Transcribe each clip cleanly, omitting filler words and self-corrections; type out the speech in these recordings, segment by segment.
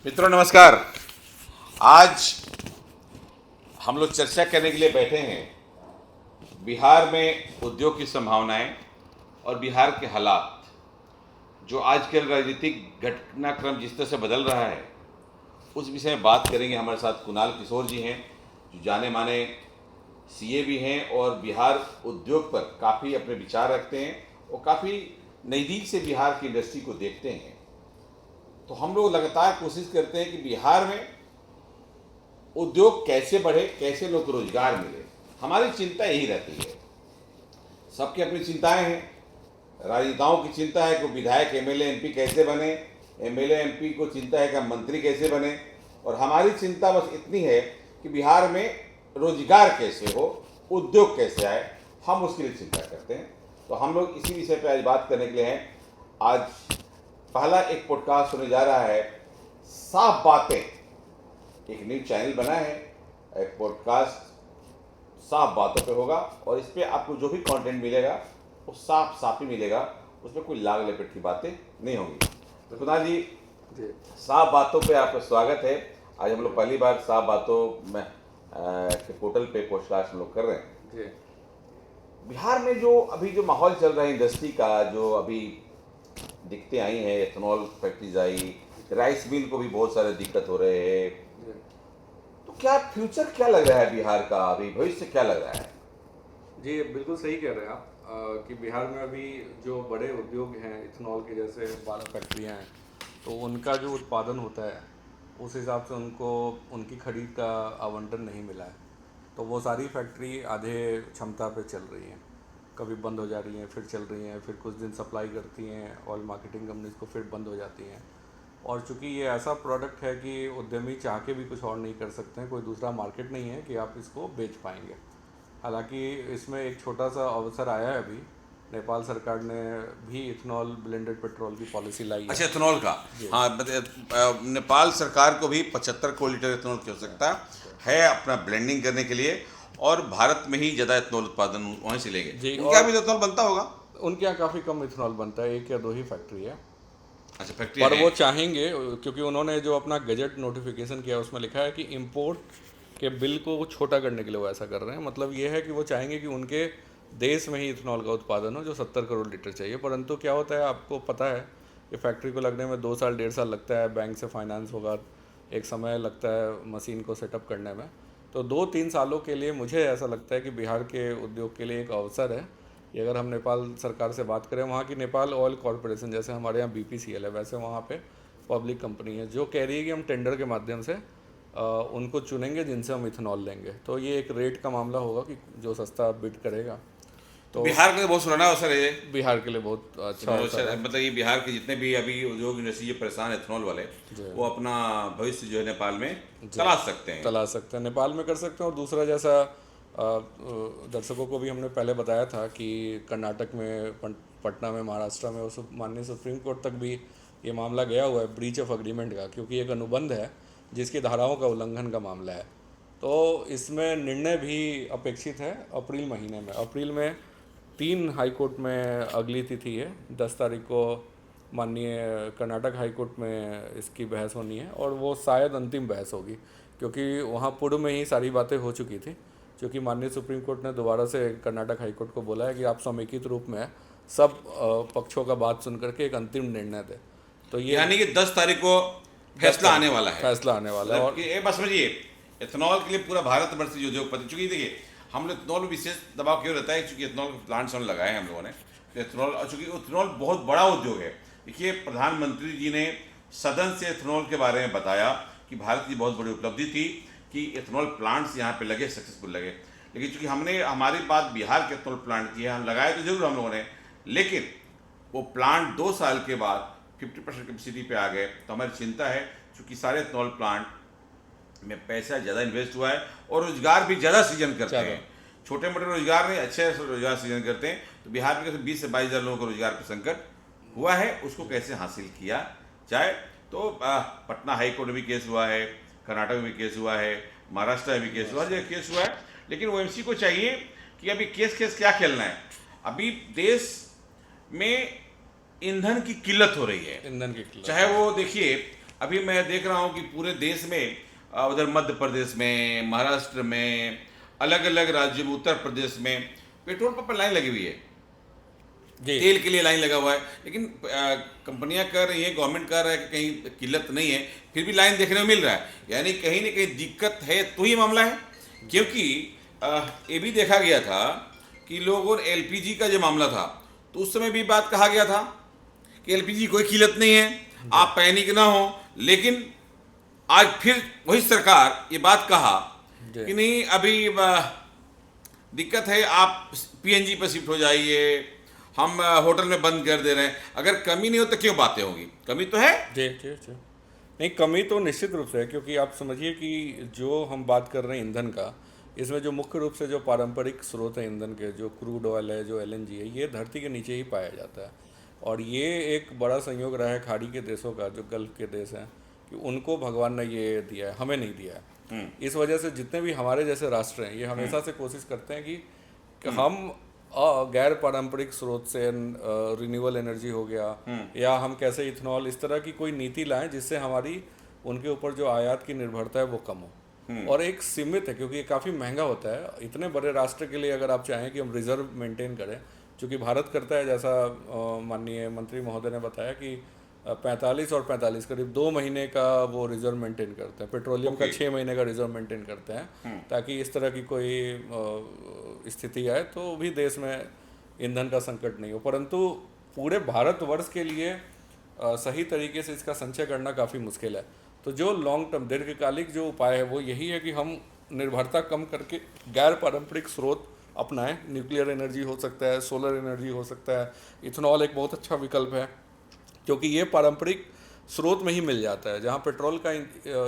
मित्रों नमस्कार। आज हम लोग चर्चा करने के लिए बैठे हैं बिहार में उद्योग की संभावनाएं और बिहार के हालात। जो आजकल राजनीतिक घटनाक्रम जिस तरह से बदल रहा है उस विषय में बात करेंगे। हमारे साथ कुणाल किशोर जी हैं जो जाने माने सीए भी हैं और बिहार उद्योग पर काफ़ी अपने विचार रखते हैं और काफ़ी नज़दीक से बिहार की इंडस्ट्री को देखते हैं। तो हम लोग लगातार कोशिश करते हैं कि बिहार में उद्योग कैसे बढ़े, कैसे लोग को रोजगार मिले। हमारी चिंता यही रहती है। सबकी अपनी चिंताएं हैं। राजनेताओं की चिंता है कि विधायक एमएलए एमपी कैसे बने, एमएलए एमपी को चिंता है कि मंत्री कैसे बने, और हमारी चिंता बस इतनी है कि बिहार में रोजगार कैसे हो, उद्योग कैसे आए, हम उसके लिए चिंता करते हैं। तो हम लोग इसी विषय पर आज बात करने के लिए हैं। आज पहला एक पॉडकास्ट होने जा रहा है, साफ बातें। एक न्यूज चैनल बना है, एक पॉडकास्ट साफ बातों पे होगा और इस पे आपको जो भी कंटेंट मिलेगा वो साफ साफ ही मिलेगा, उसमें कोई लाग लपेट की बातें नहीं होंगी। तो कुणाल जी, साफ बातों पे आपका स्वागत है। आज हम लोग पहली बार साफ बातों में के पोर्टल पे पॉडकास्ट हम लोग कर रहे हैं। बिहार में जो अभी जो माहौल चल रहा है इंडस्ट्री का, जो अभी दिक्कतें आई हैं, एथेनॉल फैक्ट्रीज आई, राइस मिल को भी बहुत सारे दिक्कत हो रहे हैं, तो क्या फ्यूचर क्या लग रहा है बिहार का, अभी भविष्य क्या लग रहा है? जी बिल्कुल सही कह रहे हैं आप कि बिहार में अभी जो बड़े उद्योग हैं, इथेनॉल के जैसे 12 फैक्ट्रियां हैं, तो उनका जो उत्पादन होता है उस हिसाब से उनको उनकी खरीद का आवंटन नहीं मिला है। तो वो सारी फैक्ट्री आधे क्षमता पे चल रही हैं, कभी बंद हो जा रही हैं, फिर चल रही हैं, फिर कुछ दिन सप्लाई करती हैं ऑयल मार्केटिंग कंपनीज को, फिर बंद हो जाती हैं। और चूंकि ये ऐसा प्रोडक्ट है कि उद्यमी चाह के भी कुछ और नहीं कर सकते हैं, कोई दूसरा मार्केट नहीं है कि आप इसको बेच पाएंगे। हालांकि इसमें एक छोटा सा अवसर आया है अभी, नेपाल सरकार ने भी इथेनॉल ब्लेंडेड पेट्रोल की पॉलिसी लाई है। अच्छा, एथेनॉल का। हाँ, नेपाल सरकार को भी 75 करोड़ लीटर एथेनॉल की आवश्यकता है अपना ब्लेंडिंग करने के लिए, और भारत में ही ज़्यादा एथेनॉल उत्पादन वहीं से लेंगे। जी, उनके यहाँ भी एथेनॉल बनता होगा? उनके यहाँ काफ़ी कम इथेनॉल बनता है, 1 या 2 ही फैक्ट्री है। अच्छा, फैक्ट्री पर है। वो चाहेंगे, क्योंकि उन्होंने जो अपना गजट नोटिफिकेशन किया उसमें लिखा है कि इंपोर्ट के बिल को छोटा करने के लिए वो ऐसा कर रहे हैं। मतलब ये है कि वो चाहेंगे कि उनके देश में ही इथेनॉल का उत्पादन हो, जो 70 करोड़ लीटर चाहिए। परंतु क्या होता है, आपको पता है कि फैक्ट्री को लगने में 2 साल 1.5 साल लगता है, बैंक से फाइनेंस होगा, एक समय लगता है मशीन को सेटअप करने में। तो 2-3 सालों के लिए मुझे ऐसा लगता है कि बिहार के उद्योग के लिए एक अवसर है। ये अगर हम नेपाल सरकार से बात करें, वहाँ की नेपाल ऑयल कॉरपोरेशन, जैसे हमारे यहाँ बीपीसीएल है, वैसे वहाँ पे पब्लिक कंपनी है जो कह रही है कि हम टेंडर के माध्यम से उनको चुनेंगे जिनसे हम इथेनॉल लेंगे। तो ये एक रेट का मामला होगा कि जो सस्ता बिड करेगा। तो बिहार के लिए बहुत सुनहरा अवसर है ये। बिहार के लिए बहुत अच्छा अवसर है। मतलब ये बिहार के जितने भी अभी उद्योग इंडस्ट्री जो परेशान है एथेनॉल वाले, वो अपना भविष्य जो है नेपाल में तलाश सकते हैं। तलाश सकते हैं, नेपाल में कर सकते हैं। और दूसरा, जैसा दर्शकों को भी हमने पहले बताया था कि कर्नाटक में, पटना में, महाराष्ट्र में, उस माननीय सुप्रीम कोर्ट तक भी ये मामला गया हुआ है ब्रीच ऑफ एग्रीमेंट का, क्योंकि एक अनुबंध है जिसकी धाराओं का उल्लंघन का मामला है। तो इसमें निर्णय भी अपेक्षित है अप्रैल महीने में। अप्रैल में 3 हाई कोर्ट में अगली तिथि है, 10 तारीख को माननीय कर्नाटक हाई कोर्ट में इसकी बहस होनी है, और वो शायद अंतिम बहस होगी, क्योंकि वहाँ पूर्व में ही सारी बातें हो चुकी थी। क्योंकि माननीय सुप्रीम कोर्ट ने दोबारा से कर्नाटक हाई कोर्ट को बोला है कि आप समेकित रूप में सब पक्षों का बात सुन करके एक अंतिम निर्णय दें। तो ये यानी कि 10 तारीख को फैसला आने वाला है। फैसला आने वाला है। और ये बस समझिए, एथेनॉल के लिए पूरा भारतवर्ष से जो उद्योगपति, चूंकि देखिए हम लोग एथेनॉल विशेष दबाव क्यों रहता है, चूंकि एथेनॉल प्लांट्स हम लगाए हैं हम लोगों ने, तो एथेनॉल, और चूंकि एथेनॉल बहुत बड़ा उद्योग है। देखिए, प्रधानमंत्री जी ने सदन से एथेनॉल के बारे में बताया कि भारत की बहुत बड़ी उपलब्धि थी कि एथेनॉल प्लांट्स यहाँ पे लगे, सक्सेसफुल लगे। लेकिन चूंकि हमने, हमारी बात बिहार के एथेनॉल प्लांट की है, हम लगाए तो जरूर हम लोगों ने, लेकिन वो प्लांट 2 साल के बाद 50% कैपेसिटी पे आ गए। तो हमारी चिंता है, चूंकि सारे एथेनॉल प्लांट में पैसा ज़्यादा इन्वेस्ट हुआ है और रोजगार भी ज़्यादा सृजन करते हैं। छोटे मोटे रोजगार नहीं, अच्छे रोजगार सृजन करते हैं। तो बिहार में कैसे 20 से 22 हज़ार लोगों को रोजगार पर संकट हुआ है, उसको कैसे हासिल किया जाए। तो पटना हाई कोर्ट में भी केस हुआ है, कर्नाटक में भी केस हुआ है, महाराष्ट्र में भी केस हुआ है, केस हुआ है। लेकिन ओएमसी को चाहिए कि अभी केस क्या खेलना है। अभी देश में ईंधन की किल्लत हो रही है, ईंधन की किल्लत, चाहे वो देखिए अभी मैं देख रहा हूँ कि पूरे देश में उधर मध्य प्रदेश में, महाराष्ट्र में, अलग अलग राज्यों में, उत्तर प्रदेश में पेट्रोल पंप पर लाइन लगी हुई है, जी तेल के लिए लाइन लगा हुआ है। लेकिन कंपनियां कह रही हैं, गवर्नमेंट कह रहा है कि कहीं किल्लत नहीं है, फिर भी लाइन देखने को मिल रहा है। यानी कहीं ना कहीं दिक्कत है तो ही मामला है। क्योंकि ये भी देखा गया था कि लोगों ने एलपीजी का जो मामला था तो उस समय भी बात कहा गया था कि एलपीजी कोई किल्लत नहीं है, आप पैनिक ना हो। लेकिन आज फिर वही सरकार ये बात कहा जी कि नहीं, अभी दिक्कत है, आप पीएनजी पर शिफ्ट हो जाइए, हम होटल में बंद कर दे रहे हैं। अगर कमी नहीं हो तो क्यों बातें होगी? कमी तो है। जी जी जी। नहीं, कमी तो निश्चित रूप से है, क्योंकि आप समझिए कि जो हम बात कर रहे हैं ईंधन का, इसमें जो मुख्य रूप से जो पारंपरिक स्रोत है ईंधन के, जो क्रूड ऑयल है, जो एलएनजी है, ये धरती के नीचे ही पाया जाता है। और ये एक बड़ा संयोग रहा है खाड़ी के देशों का, जो गल्फ के देश हैं, कि उनको भगवान ने ये दिया है, हमें नहीं दिया है। इस वजह से जितने भी हमारे जैसे राष्ट्र हैं, ये हमेशा से कोशिश करते हैं कि हम गैर पारंपरिक स्रोत से, रिन्यूएबल एनर्जी हो गया, या हम कैसे इथेनॉल, इस तरह की कोई नीति लाएं जिससे हमारी उनके ऊपर जो आयात की निर्भरता है वो कम हो। और एक सीमित है, क्योंकि ये काफ़ी महंगा होता है इतने बड़े राष्ट्र के लिए। अगर आप चाहें कि हम रिजर्व मेंटेन करें, चूँकि भारत करता है, जैसा माननीय मंत्री महोदय ने बताया कि 45 और 45 करीब 2 महीने का वो रिजर्व मेंटेन करते हैं। पेट्रोलियम का 6 महीने का रिजर्व मेंटेन करते हैं, ताकि इस तरह की कोई स्थिति आए तो भी देश में ईंधन का संकट नहीं हो। परंतु पूरे भारतवर्ष के लिए सही तरीके से इसका संचय करना काफ़ी मुश्किल है। तो जो लॉन्ग टर्म, दीर्घकालिक जो उपाय है वो यही है कि हम निर्भरता कम करके गैर पारंपरिक स्रोत अपनाएं। न्यूक्लियर एनर्जी हो सकता है, सोलर एनर्जी हो सकता है, इथेनॉल एक बहुत अच्छा विकल्प है, क्योंकि ये पारंपरिक स्रोत में ही मिल जाता है। जहाँ पेट्रोल का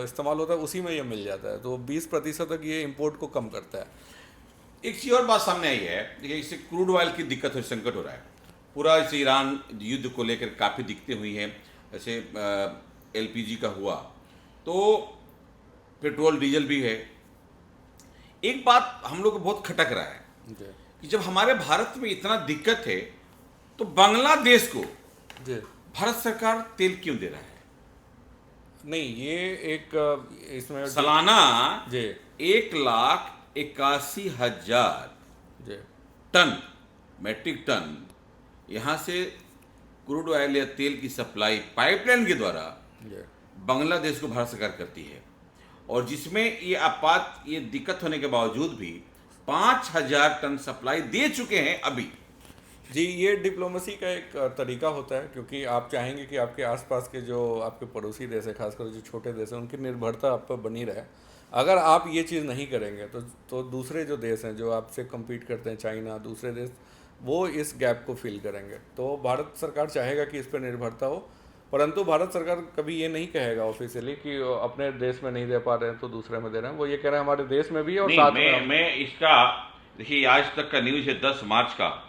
इस्तेमाल होता है उसी में ये मिल जाता है, तो 20% तक ये इंपोर्ट को कम करता है। एक चीज और बात सामने आई है, देखिए, इससे क्रूड ऑयल की दिक्कत हो, संकट हो रहा है पूरा। इसे ईरान युद्ध को लेकर काफ़ी दिक्कतें हुई हैं, जैसे एलपीजी का हुआ, तो पेट्रोल डीजल भी है। एक बात हम लोग को बहुत खटक रहा है जी कि जब हमारे भारत में इतना दिक्कत है तो बांग्लादेश को जी। भारत सरकार तेल क्यों दे रहा है? नहीं, ये एक इसमें सालाना जी 1,81,000 जी टन, मैट्रिक टन यहाँ से क्रूड ऑयल या तेल की सप्लाई पाइपलाइन के द्वारा जी बांग्लादेश को भारत सरकार करती है। और जिसमें ये दिक्कत होने के बावजूद भी 5,000 टन सप्लाई दे चुके हैं अभी। जी। ये डिप्लोमेसी का एक तरीका होता है, क्योंकि आप चाहेंगे कि आपके आसपास के जो आपके पड़ोसी देश है, खासकर जो छोटे देश हैं, उनकी निर्भरता आप पर बनी रहे। अगर आप ये चीज़ नहीं करेंगे तो दूसरे जो देश हैं जो आपसे compete करते हैं, चाइना, दूसरे देश, वो इस गैप को फिल करेंगे। तो भारत सरकार चाहेगा कि इस पर निर्भरता हो, परंतु भारत सरकार कभी ये नहीं कहेगा ऑफिशियली कि अपने देश में नहीं दे पा रहे हैं तो दूसरे में दे रहे हैं। वो ये कह रहे हैं हमारे देश में भी है और नहीं, साथ में मैं इसका, देखिए, आज तक का न्यूज है 10 मार्च का,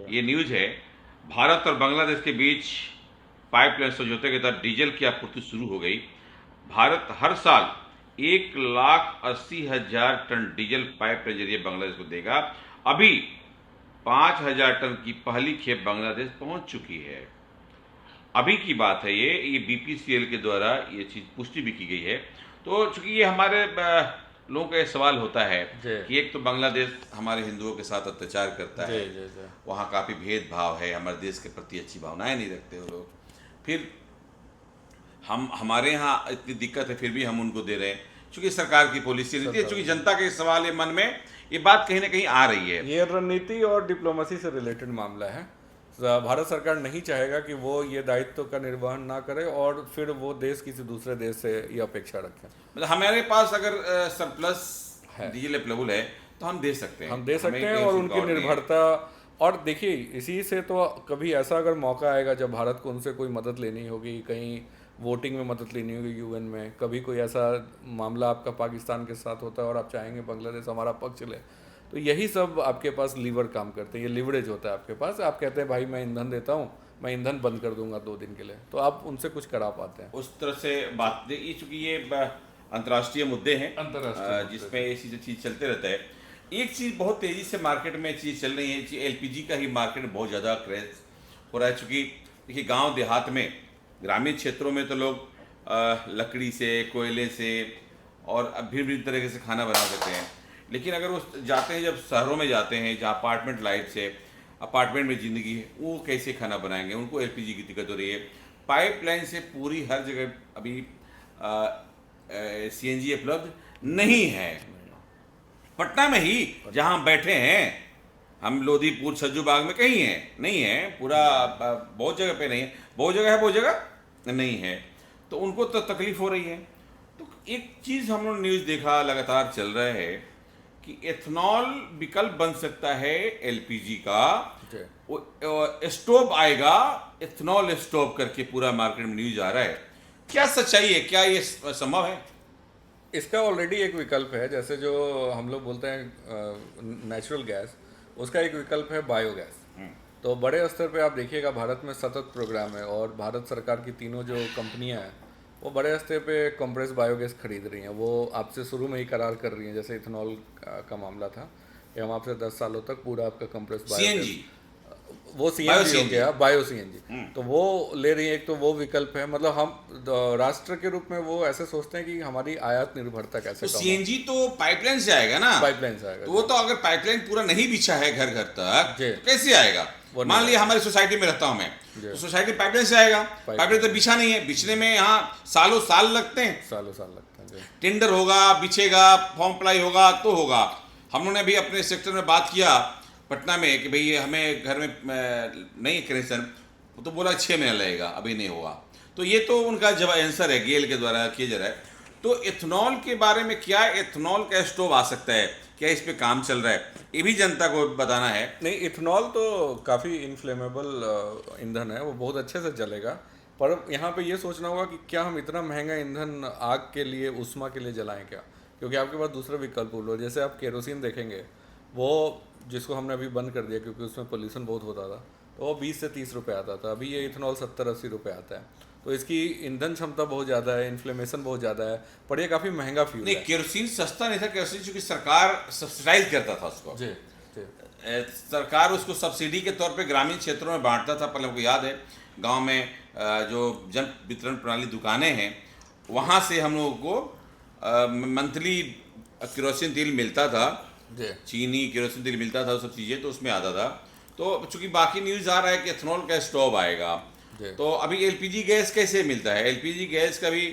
ये न्यूज है, भारत और बांग्लादेश के बीच पाइपलाइन समझौते के तहत डीजल की आपूर्ति शुरू हो गई। भारत हर साल 1,80,000 टन डीजल पाइप के जरिए बांग्लादेश को देगा। अभी 5,000 टन की पहली खेप बांग्लादेश पहुंच चुकी है। अभी की बात है ये बीपीसीएल के द्वारा ये चीज पुष्टि भी की गई है। तो चूंकि ये हमारे लोगों का ये सवाल होता है कि एक तो बांग्लादेश हमारे हिंदुओं के साथ अत्याचार करता है, वहाँ काफ़ी भेदभाव है, हमारे देश के प्रति अच्छी भावनाएं नहीं रखते वो लोग, फिर हमारे यहाँ इतनी दिक्कत है फिर भी हम उनको दे रहे हैं। चूंकि सरकार की पॉलिसी नीति है, चूंकि जनता के सवाल मन में ये बात कहीं ना कहीं आ रही है। ये रणनीति और डिप्लोमेसी से रिलेटेड मामला है। भारत सरकार नहीं चाहेगा कि वो ये दायित्व का निर्वहन ना करे और फिर वो देश किसी दूसरे देश से ये अपेक्षा रखें। मतलब हमारे पास अगर सरप्लस डीजल अवेलेबल है तो हम दे सकते हैं, और उनकी निर्भरता। और देखिए, इसी से तो कभी ऐसा अगर मौका आएगा जब भारत को उनसे कोई मदद लेनी होगी, कहीं वोटिंग में मदद लेनी होगी यूएन में, कभी कोई ऐसा मामला आपका पाकिस्तान के साथ होता है और आप चाहेंगे बांग्लादेश हमारा पक्ष ले, तो यही सब आपके पास लीवर काम करते हैं। ये लिवरेज होता है आपके पास। आप कहते हैं भाई मैं ईंधन देता हूँ, मैं ईंधन बंद कर दूंगा 2 दिन के लिए, तो आप उनसे कुछ करा पाते हैं। उस तरह से बात, चूंकि ये अंतर्राष्ट्रीय मुद्दे हैं जिसमें ये चीज़ चलते रहता है। एक चीज़ बहुत तेज़ी से मार्केट में चीज़ चल रही है, एलपीजी का ही मार्केट में बहुत ज़्यादा क्रेज हो रहा है। चूँकि देखिए, गाँव देहात में, ग्रामीण क्षेत्रों में तो लोग लकड़ी से, कोयले से और अब भिन्न तरीके से खाना बना सकते हैं। लेकिन अगर वो जाते हैं, जब शहरों में जाते हैं जहाँ अपार्टमेंट लाइफ से, अपार्टमेंट में ज़िंदगी है, वो कैसे खाना बनाएंगे? उनको एलपीजी की दिक्कत हो रही है। पाइपलाइन से पूरी हर जगह अभी सीएनजी उपलब्ध नहीं है। पटना में ही जहाँ हम बैठे हैं, हम लोधीपुर छज्जू बाग में कहीं हैं, नहीं है पूरा, बहुत जगह पे नहीं है, बहुत जगह है, बहुत जगह नहीं है, तो उनको तो तकलीफ हो रही है। तो एक चीज़ हम लोग न्यूज़ देखा लगातार चल रहा है कि एथनॉल विकल्प बन सकता है एलपीजी का, वो स्टोव आएगा, एथनॉल स्टोव करके पूरा मार्केट में न्यूज आ रहा है। क्या सच्चाई है? क्या ये संभव है? इसका ऑलरेडी एक विकल्प है, जैसे जो हम लोग बोलते हैं नेचुरल गैस, उसका एक विकल्प है बायोगैस। तो बड़े स्तर पे आप देखिएगा भारत में सतत प्रोग्राम है, और भारत सरकार की तीनों जो कंपनियां हैं वो बड़े स्तर पे कंप्रेस बायोगैस खरीद रही हैं। वो आपसे शुरू में ही करार कर रही हैं, जैसे इथेनॉल का मामला था कि हम आपसे 10 सालों तक पूरा आपका कंप्रेस बायोगैस, सीएनजी, वो सीएनजी हो गया, बायो सीएनजी, तो वो ले रही है। एक तो वो विकल्प है, मतलब हम राष्ट्र के रूप में वो ऐसे सोचते हैं कि हमारी आयात निर्भरता कैसे तो कम हो। सीएनजी तो पाइपलाइन से आएगा ना? पाइपलाइन से आएगा, तो वो तो अगर पाइपलाइन पूरा नहीं बिछा है घर घर तक, जी। तो कैसे आएगा? वो मान लिया हमारी सोसाइटी में रहता हूं मैं, तो सोसाइटी पाइपलाइन से आएगा, पाइपलाइन तो बिछा नहीं है, बिछने में यहाँ सालों साल लगते हैं, सालों साल लगता है जी। टेंडर होगा, बिछेगा, फॉर्म अप्लाई होगा तो होगा। हम लोगों ने भी अपने सेक्टर में बात किया पटना में कि भाई हमें घर में नहीं है कनेक्शन, तो बोला 6 महीना लगेगा, अभी नहीं होगा। तो ये तो उनका जब आंसर है, गेल के द्वारा किया जा रहा है। तो एथनॉल के बारे में, क्या एथनॉल का स्टोव आ सकता है? क्या इस पे काम चल रहा है? ये भी जनता को बताना है। नहीं, इथेनॉल तो काफ़ी इनफ्लेमेबल ईंधन है, वो बहुत अच्छे से चलेगा। पर यहाँ पे ये सोचना होगा कि क्या हम इतना महंगा ईंधन आग के लिए, उष्मा के लिए जलाएं क्या? क्योंकि आपके पास दूसरा विकल्प हो, जैसे आप केरोसिन देखेंगे, वो जिसको हमने अभी बंद कर दिया क्योंकि उसमें पोल्यूशन बहुत होता था, तो वो 20 से 30 रुपये आता था। अभी ये इथेनॉल 70-80 रुपये आता है। तो इसकी ईंधन क्षमता बहुत ज़्यादा है, इन्फ्लेमेशन बहुत ज़्यादा है, पर ये काफ़ी महंगा फ्यूल नहीं, है। केरोसिन सस्ता नहीं था, केरोसिन चूंकि सरकार सब्सिडाइज करता था उसको, जी जी। सरकार उसको सब्सिडी के तौर पे ग्रामीण क्षेत्रों में बांटता था। पहले हमको याद है, गांव में जो जन वितरण प्रणाली दुकानें हैं, वहाँ से हम लोगों को मंथली केरोसिन तेल मिलता था, चीनी केरोसिन तेल मिलता था, सब चीज़ें तो उसमें आता था। तो चूंकि बाकी न्यूज़ आ रहा है कि एथनॉल का स्टोव आएगा, तो अभी एलपीजी गैस कैसे मिलता है? एलपीजी गैस का भी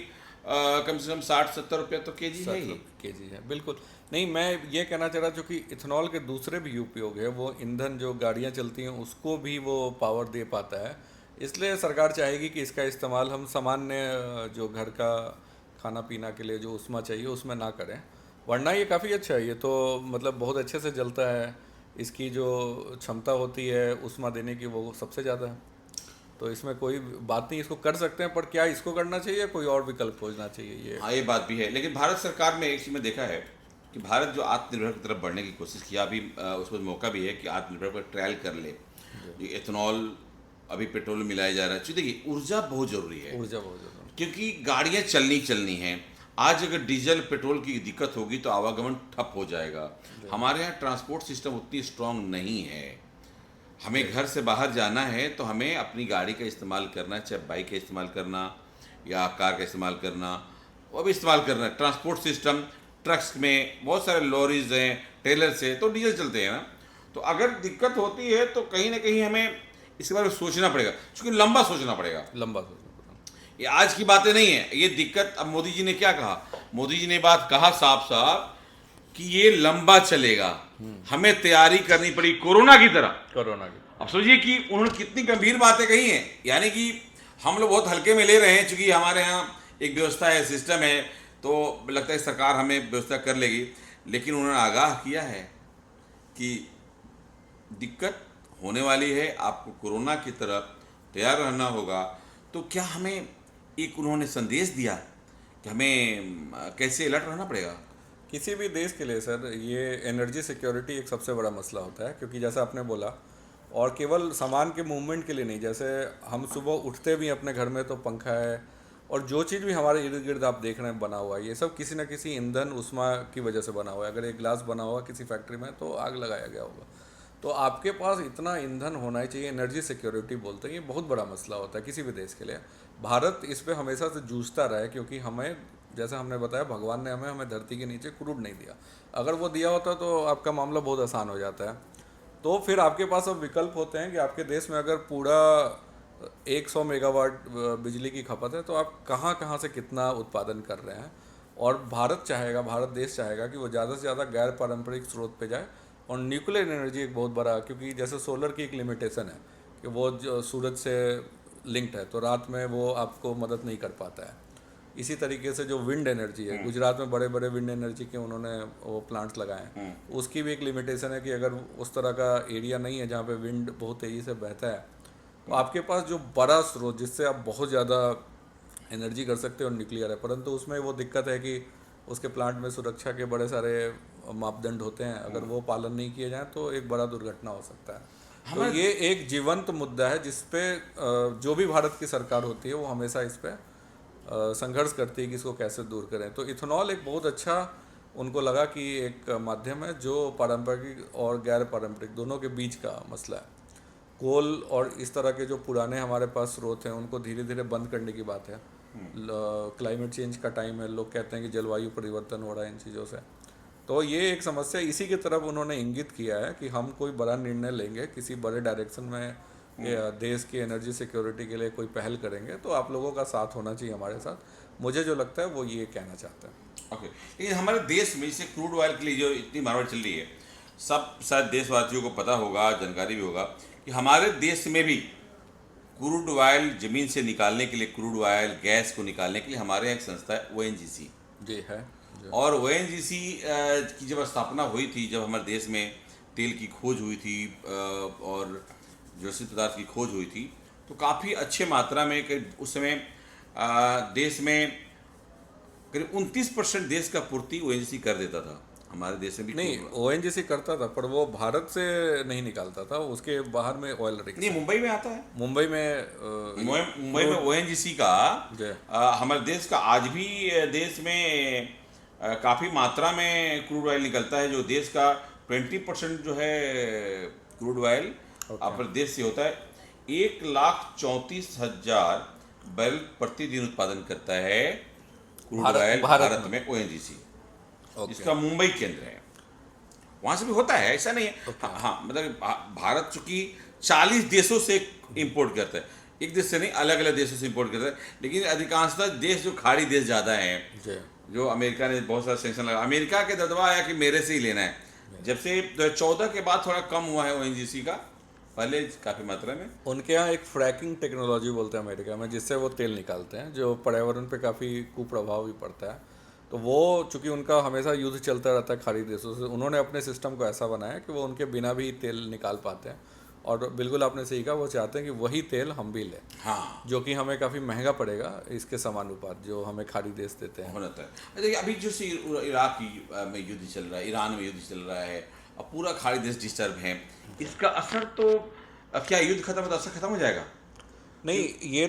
कम से कम 60-70 रुपये तो केजी है ही। केजी है, बिल्कुल। नहीं, मैं ये कहना चाह रहा, चूँकि इथेनॉल के दूसरे भी उपयोग है, वो ईंधन जो गाड़ियाँ चलती हैं उसको भी वो पावर दे पाता है। इसलिए सरकार चाहेगी कि इसका इस्तेमाल हम सामान्य जो घर का खाना पीना के लिए जो उष्मा चाहिए उसमें ना करें, वरना ये काफ़ी अच्छा है। ये तो मतलब बहुत अच्छे से जलता है, इसकी जो क्षमता होती है उष्मा देने की वो सबसे ज़्यादा है। तो इसमें कोई बात नहीं, इसको कर सकते हैं, पर क्या इसको करना चाहिए, कोई और विकल्प खोजना चाहिए? ये हाँ, ये बात भी है। लेकिन भारत सरकार में एक चीज़ में देखा है कि भारत जो आत्मनिर्भर की तरफ बढ़ने की कोशिश किया, अभी उसमें मौका भी है कि आत्मनिर्भर पर ट्रायल कर ले। एथनॉल अभी पेट्रोल में मिलाया जा रहा है। देखिए, ऊर्जा बहुत ज़रूरी है, ऊर्जा बहुत ज़रूरी, क्योंकि गाड़ियाँ चलनी हैं। आज अगर डीजल पेट्रोल की दिक्कत होगी तो आवागमन ठप हो जाएगा। हमारे यहाँ ट्रांसपोर्ट सिस्टम उतनी स्ट्रांग नहीं है। हमें घर से बाहर जाना है तो हमें अपनी गाड़ी का इस्तेमाल करना, चाहे बाइक का इस्तेमाल करना या कार का इस्तेमाल करना, वो भी इस्तेमाल करना है। ट्रांसपोर्ट सिस्टम, ट्रक्स में बहुत सारे लॉरीज हैं, टेलर्स हैं, तो डीजल चलते हैं ना। तो अगर दिक्कत होती है तो कहीं ना कहीं हमें इसके बारे में सोचना पड़ेगा, क्योंकि लंबा सोचना पड़ेगा। ये आज की बातें नहीं है, ये दिक्कत। अब मोदी जी ने क्या कहा? मोदी जी ने बात कहा साफ साफ कि ये लंबा चलेगा, हमें तैयारी करनी पड़ी कोरोना की तरह। कोरोना की, अब सोचिए कि उन्होंने कितनी गंभीर बातें कही हैं। यानी कि हम लोग बहुत हल्के में ले रहे हैं, क्योंकि हमारे यहाँ एक व्यवस्था है, सिस्टम है, तो लगता है सरकार हमें व्यवस्था कर लेगी। लेकिन उन्होंने आगाह किया है कि दिक्कत होने वाली है, आपको कोरोना की तरफ तैयार रहना होगा। तो क्या हमें एक उन्होंने संदेश दिया कि हमें कैसे अलर्ट रहना पड़ेगा? किसी भी देश के लिए सर, ये एनर्जी सिक्योरिटी एक सबसे बड़ा मसला होता है, क्योंकि जैसा आपने बोला, और केवल सामान के मूवमेंट के लिए नहीं, जैसे हम सुबह उठते भी अपने घर में तो पंखा है, और जो चीज़ भी हमारे इर्द गिर्द आप देख रहे हैं बना हुआ है, ये सब किसी न किसी ईंधन उष्मा की वजह से बना हुआ है। अगर एक ग्लास बना हुआ किसी फैक्ट्री में तो आग लगाया गया होगा। तो आपके पास इतना ईंधन होना ही चाहिए। एनर्जी सिक्योरिटी बोलते हैं, ये बहुत बड़ा मसला होता है किसी भी देश के लिए। भारत इस पे हमेशा से जूझता रहा है, क्योंकि हमें, जैसे हमने बताया, भगवान ने हमें धरती के नीचे क्रूड नहीं दिया। अगर वो दिया होता तो आपका मामला बहुत आसान हो जाता है। तो फिर आपके पास अब विकल्प होते हैं कि आपके देश में अगर पूरा 100 मेगावाट बिजली की खपत है, तो आप कहाँ कहाँ से कितना उत्पादन कर रहे हैं। और भारत चाहेगा, भारत देश चाहेगा कि वो ज़्यादा से ज़्यादा गैर पारंपरिक स्रोत पे जाए। और न्यूक्लियर एनर्जी एक बहुत बड़ा, क्योंकि जैसे सोलर की एक लिमिटेशन है कि वो जो सूरज से लिंक्ड है, तो रात में वो आपको मदद नहीं कर पाता है। इसी तरीके से जो विंड एनर्जी है, गुजरात में बड़े बड़े विंड एनर्जी के उन्होंने वो प्लांट्स लगाए हैं, उसकी भी एक लिमिटेशन है कि अगर उस तरह का एरिया नहीं है जहाँ पे विंड बहुत तेज़ी से बहता है, तो आपके पास जो बड़ा स्रोत जिससे आप बहुत ज़्यादा एनर्जी कर सकते हो, न्यूक्लियर है। परंतु उसमें वो दिक्कत है कि उसके प्लांट में सुरक्षा के बड़े सारे मापदंड होते हैं, अगर वो पालन नहीं किए जाएँ तो एक बड़ा दुर्घटना हो सकता है। तो ये एक जीवंत मुद्दा है जिस पे जो भी भारत की सरकार होती है वो हमेशा इस पे संघर्ष करती है कि इसको कैसे दूर करें। तो इथेनॉल एक बहुत अच्छा उनको लगा कि एक माध्यम है जो पारंपरिक और गैर पारंपरिक दोनों के बीच का मसला है। कोल और इस तरह के जो पुराने हमारे पास स्रोत हैं उनको धीरे धीरे बंद करने की बात है। क्लाइमेट चेंज का टाइम है, लोग कहते हैं कि जलवायु परिवर्तन हो रहा है इन चीज़ों से। तो ये एक समस्या, इसी की तरफ उन्होंने इंगित किया है कि हम कोई बड़ा निर्णय लेंगे, किसी बड़े डायरेक्शन में देश की एनर्जी सिक्योरिटी के लिए कोई पहल करेंगे, तो आप लोगों का साथ होना चाहिए हमारे साथ। मुझे जो लगता है वो ये कहना चाहता है। ओके, लेकिन हमारे देश में जैसे क्रूड ऑयल के लिए जो इतनी मारवाड़ चल रही है, सब शायद देशवासियों को पता होगा, जानकारी भी होगा कि हमारे देश में भी क्रूड ऑयल ज़मीन से निकालने के लिए, क्रूड ऑयल गैस को निकालने के लिए हमारे यहाँ एक संस्था है ONGC। जी है। और ONGC की जब स्थापना हुई थी, जब हमारे देश में तेल की खोज हुई थी और जैसे पदार्थ की खोज हुई थी, तो काफ़ी अच्छे मात्रा में उस समय देश में करीब 29% देश का पूर्ति ONGC कर देता था। हमारे देश में भी नहीं, ONGC करता था, पर वो भारत से नहीं निकालता था, उसके बाहर में ऑयल रिग्स। नहीं, मुंबई में आता है। मुंबई में मुंबई में ONGC का जी। हमारे देश का आज भी देश में काफ़ी मात्रा में क्रूड ऑयल निकलता है। जो देश का 20% जो है क्रूड ऑयल अपने देश से होता है। 1,34,000 बैरल प्रतिदिन उत्पादन करता है क्रूड ऑयल भारत में ONGC, जिसका मुंबई केंद्र है। वहाँ से भी होता है, ऐसा नहीं है। हाँ, मतलब भारत चूंकि 40 देशों से इंपोर्ट करता है, एक देश से नहीं, अलग अलग देशों से इंपोर्ट करता है। लेकिन अधिकांशतः देश जो खाड़ी देश ज़्यादा हैं, जो अमेरिका ने बहुत सारा सेंक्शन लगा, अमेरिका के दबदबा आया कि मेरे से ही लेना है। जब से 2014 के बाद थोड़ा कम हुआ है ONGC का, पहले काफ़ी मात्रा में। उनके यहाँ एक फ्रैकिंग टेक्नोलॉजी बोलते हैं अमेरिका में, जिससे वो तेल निकालते हैं, जो पर्यावरण पे काफ़ी कुप्रभाव भी पड़ता है। तो वो चूंकि उनका हमेशा युद्ध चलता रहता है खाड़ी देशों से, उन्होंने अपने सिस्टम को ऐसा बनाया कि वो उनके बिना भी तेल निकाल पाते हैं। और बिल्कुल आपने सही कहा, वो चाहते हैं कि वही तेल हम भी लें। हाँ, जो कि हमें काफ़ी महंगा पड़ेगा इसके समानुपात जो हमें खाड़ी देश देते हैं। होता है। देखिए, अभी जो इराक में युद्ध चल रहा है, ईरान में युद्ध चल रहा है, और पूरा खाड़ी देश डिस्टर्ब है, इसका असर तो क्या युद्ध खत्म होता असर खत्म हो जाएगा? नहीं, ये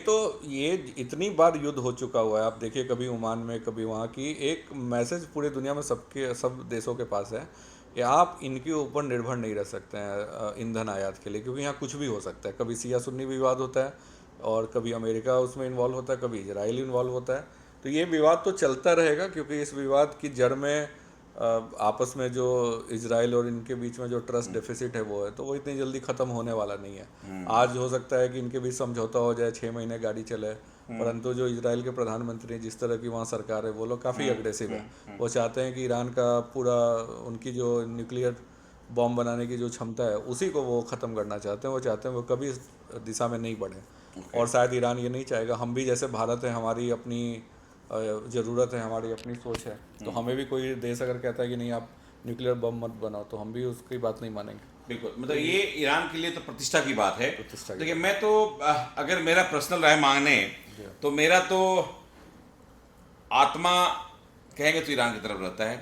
इतनी बार युद्ध हो चुका हुआ है। आप देखिए, कभी ओमान में, कभी वहाँ की, एक मैसेज पूरे दुनिया में सब देशों के पास है कि आप इनके ऊपर निर्भर नहीं रह सकते हैं ईंधन आयात के लिए, क्योंकि यहाँ कुछ भी हो सकता है। कभी सिया सुन्नी विवाद होता है और कभी अमेरिका उसमें इन्वॉल्व होता है, कभी इजराइल इन्वॉल्व होता है। तो ये विवाद तो चलता रहेगा, क्योंकि इस विवाद की जड़ में आपस में जो इजराइल और इनके बीच में जो ट्रस्ट डेफिसिट है वो है, तो वो इतनी जल्दी ख़त्म होने वाला नहीं है। आज हो सकता है कि इनके बीच समझौता हो जाए, 6 महीने गाड़ी चले, परंतु जो इजराइल के प्रधानमंत्री, जिस तरह की वहाँ सरकार है, वो लोग काफ़ी अग्रेसिव है। वो चाहते हैं कि ईरान का पूरा, उनकी जो न्यूक्लियर बॉम्ब बनाने की जो क्षमता है, उसी को वो ख़त्म करना चाहते हैं। वो चाहते हैं वो कभी इस दिशा में नहीं बढ़े। और शायद ईरान ये नहीं चाहेगा। हम भी जैसे भारत है, हमारी अपनी ज़रूरत है, हमारी अपनी सोच है, तो हमें भी कोई देश अगर कहता है कि नहीं आप न्यूक्लियर बम मत बनाओ, तो हम भी उसकी बात नहीं मानेंगे। बिल्कुल, मतलब ये ईरान के लिए तो प्रतिष्ठा की बात है। प्रतिष्ठा की देखिए, मैं तो अगर मेरा पर्सनल राय मांगने, तो मेरा तो आत्मा कहेंगे तो ईरान की तरफ रहता है।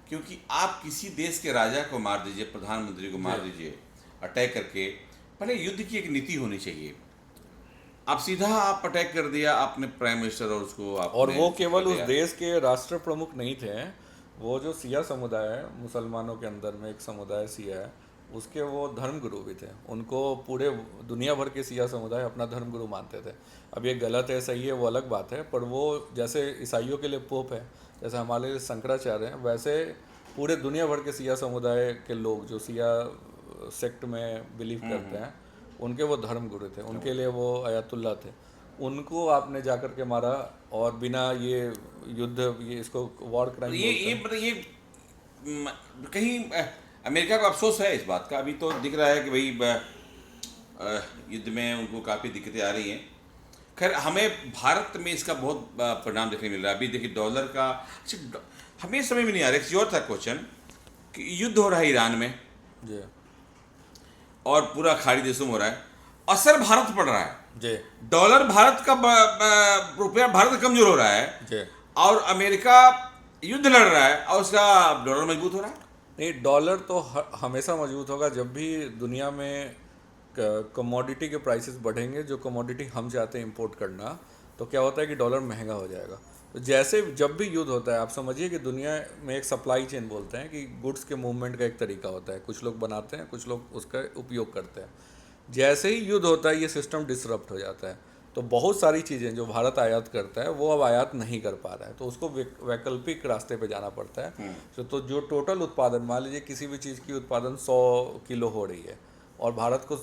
क्योंकि आप किसी देश के राजा को मार दीजिए, प्रधानमंत्री को मार दीजिए अटैक करके, पहले युद्ध की एक नीति होनी चाहिए। आप सीधा आप अटैक कर दिया, आपने प्राइम मिनिस्टर और उसको और वो केवल उस देश के राष्ट्र प्रमुख नहीं थे, वो जो सिया समुदाय है, मुसलमानों के अंदर में एक समुदाय सिया है, उसके वो धर्मगुरु भी थे, उनको पूरे दुनिया भर के सिया समुदाय अपना धर्मगुरु मानते थे। अब ये गलत है सही है वो अलग बात है, पर वो जैसे ईसाइयों के लिए पोप है, जैसे हमारे लिए शंकराचार्य हैं, वैसे पूरे दुनिया भर के सिया समुदाय के लोग जो सिया सेक्ट में बिलीव करते हैं, उनके वो धर्मगुरु थे, उनके लिए वो अयातुल्ला थे। उनको आपने जाकर के मारा, और बिना ये युद्ध, ये इसको वॉर क्राइम बोलते हैं। मतलब ये कहीं अमेरिका को अफसोस है इस बात का। अभी तो दिख रहा है कि भाई युद्ध में उनको काफ़ी दिक्कतें आ रही हैं। खैर, हमें भारत में इसका बहुत परिणाम देखने मिल रहा है। अभी देखिए डॉलर का, अच्छा हमें समझ में नहीं आ रहा, एक और था क्वेश्चन कि युद्ध हो रहा है ईरान में जी और पूरा खाड़ी देशों में हो रहा है, असर भारत पड़ रहा है। जी डॉलर भारत का रुपया भारत का कमजोर हो रहा है, जी और अमेरिका युद्ध लड़ रहा है और उसका डॉलर मजबूत हो रहा है। नहीं, डॉलर तो हमेशा मजबूत होगा जब भी दुनिया में कमोडिटी के प्राइसेस बढ़ेंगे, जो कमोडिटी हम चाहते हैं इंपोर्ट करना, तो क्या होता है कि डॉलर महंगा हो जाएगा। तो जैसे जब भी युद्ध होता है, आप समझिए कि दुनिया में एक सप्लाई चेन बोलते हैं कि गुड्स के मूवमेंट का एक तरीका होता है, कुछ लोग बनाते हैं, कुछ लोग उसका उपयोग करते हैं। जैसे ही युद्ध होता है ये सिस्टम डिसरप्ट हो जाता है, तो बहुत सारी चीज़ें जो भारत आयात करता है वो अब आयात नहीं कर पा रहा है, तो उसको वैकल्पिक रास्ते पे जाना पड़ता है। तो जो टोटल उत्पादन, मान लीजिए किसी भी चीज़ की उत्पादन 100 किलो हो रही है और भारत को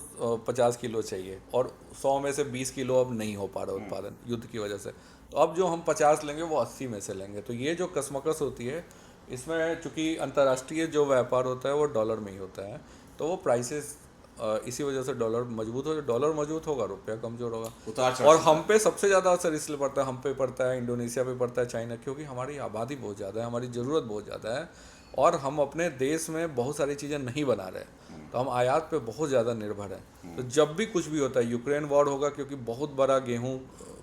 50 किलो चाहिए, और 100 में से 20 किलो अब नहीं हो पा रहा उत्पादन युद्ध की वजह से, तो अब जो हम 50 लेंगे वो 80 में से लेंगे। तो ये जो कसमकस होती है इसमें, चूंकि अंतर्राष्ट्रीय जो व्यापार होता है वो डॉलर में ही होता है, तो वो प्राइसेस इसी वजह से डॉलर मजबूत हो, डॉलर मजबूत होगा रुपया कमज़ोर होगा। उतार चढ़ाव और हम पे सबसे ज़्यादा असर इसलिए पड़ता है, हम पे पड़ता है, इंडोनेशिया पे पड़ता है, चाइना, क्योंकि हमारी आबादी बहुत ज़्यादा है, हमारी ज़रूरत बहुत ज़्यादा है, और हम अपने देश में बहुत सारी चीज़ें नहीं बना रहे, तो हम आयात पे बहुत ज़्यादा निर्भर हैं। तो जब भी कुछ भी होता है, यूक्रेन वॉर होगा क्योंकि बहुत बड़ा गेहूँ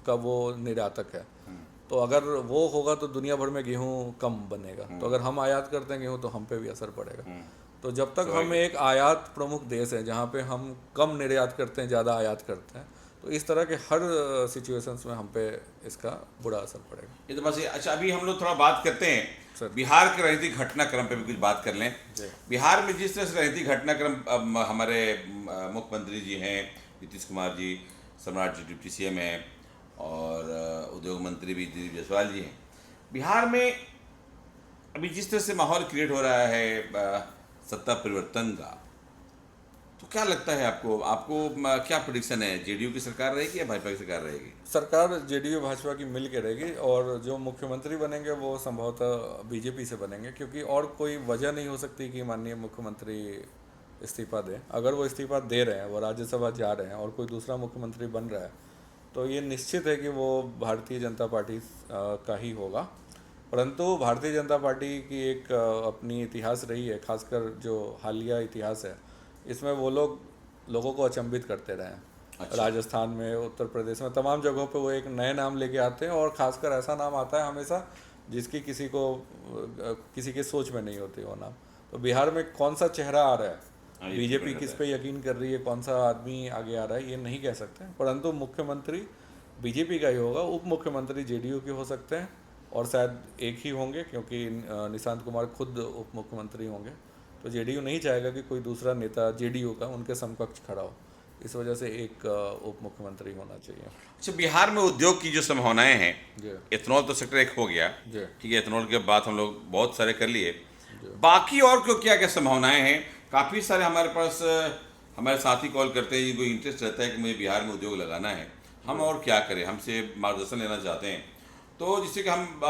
का वो निर्यातक है, तो अगर वो होगा तो दुनिया भर में गेहूँ कम बनेगा, तो अगर हम आयात करते हैं गेहूँ तो हम पे भी असर पड़ेगा। तो जब तक हम एक आयात प्रमुख देश है जहाँ पे हम कम निर्यात करते हैं, ज़्यादा आयात करते हैं, तो इस तरह के हर सिचुएशंस में हम पे इसका बुरा असर पड़ेगा। ये तो बस अच्छा, अभी हम लोग थोड़ा बात करते हैं सर। बिहार के राजनीतिक घटनाक्रम पे भी कुछ बात कर लें। जी। बिहार में जिस तरह से राजनीतिक घटनाक्रम, हमारे मुख्यमंत्री जी हैं नीतीश कुमार जी, सम्राट जी डिप्टी सीएम हैं, और उद्योग मंत्री भी दिलीप जायसवाल जी हैं। बिहार में अभी जिस तरह से माहौल क्रिएट हो रहा है सत्ता परिवर्तन का, तो क्या लगता है आपको आपको क्या प्रेडिक्शन है, जेडीयू की सरकार रहेगी या भाजपा की सरकार रहेगी? सरकार जेडीयू भाजपा की मिल के रहेगी, और जो मुख्यमंत्री बनेंगे वो संभवतः बीजेपी से बनेंगे, क्योंकि और कोई वजह नहीं हो सकती कि माननीय मुख्यमंत्री इस्तीफा दें। अगर वो इस्तीफा दे रहे हैं, वो राज्यसभा जा रहे हैं और कोई दूसरा मुख्यमंत्री बन रहा है, तो ये निश्चित है कि वो भारतीय जनता पार्टी का ही होगा। परंतु भारतीय जनता पार्टी की एक अपनी इतिहास रही है, खासकर जो हालिया इतिहास है, इसमें वो लोगों को अचंभित करते रहे हैं। अच्छा। राजस्थान में, उत्तर प्रदेश में, तमाम जगहों पे वो एक नए नाम लेके आते हैं, और खासकर ऐसा नाम आता है हमेशा जिसकी किसी के सोच में नहीं होती वो नाम। तो बिहार में कौन सा चेहरा आ रहा हाँ, है, ये बीजेपी तो किस है। पे यकीन कर रही है, कौन सा आदमी आगे आ रहा है, ये नहीं कह सकते, परंतु मुख्यमंत्री बीजेपी का ही होगा। उप मुख्यमंत्री जेडीयू के हो सकते हैं, और शायद एक ही होंगे, क्योंकि निशांत कुमार खुद उप मुख्यमंत्री होंगे, तो जेडीयू नहीं चाहेगा कि कोई दूसरा नेता जेडीयू का उनके समकक्ष खड़ा हो, इस वजह से एक उप मुख्यमंत्री होना चाहिए। अच्छा, बिहार में उद्योग की जो संभावनाएं हैं, जी एथेनॉल तो सेक्टर एक हो गया, जी ठीक है, एथेनॉल के बाद हम लोग बहुत सारे कर लिए। जी बाकी और क्यों क्या क्या संभावनाएं हैं? काफ़ी सारे हमारे पास हमारे साथी कॉल करते हैं, जिनको इंटरेस्ट रहता है कि मुझे बिहार में उद्योग लगाना है, हम और क्या करें, हमसे मार्गदर्शन लेना चाहते हैं, तो जिससे कि हम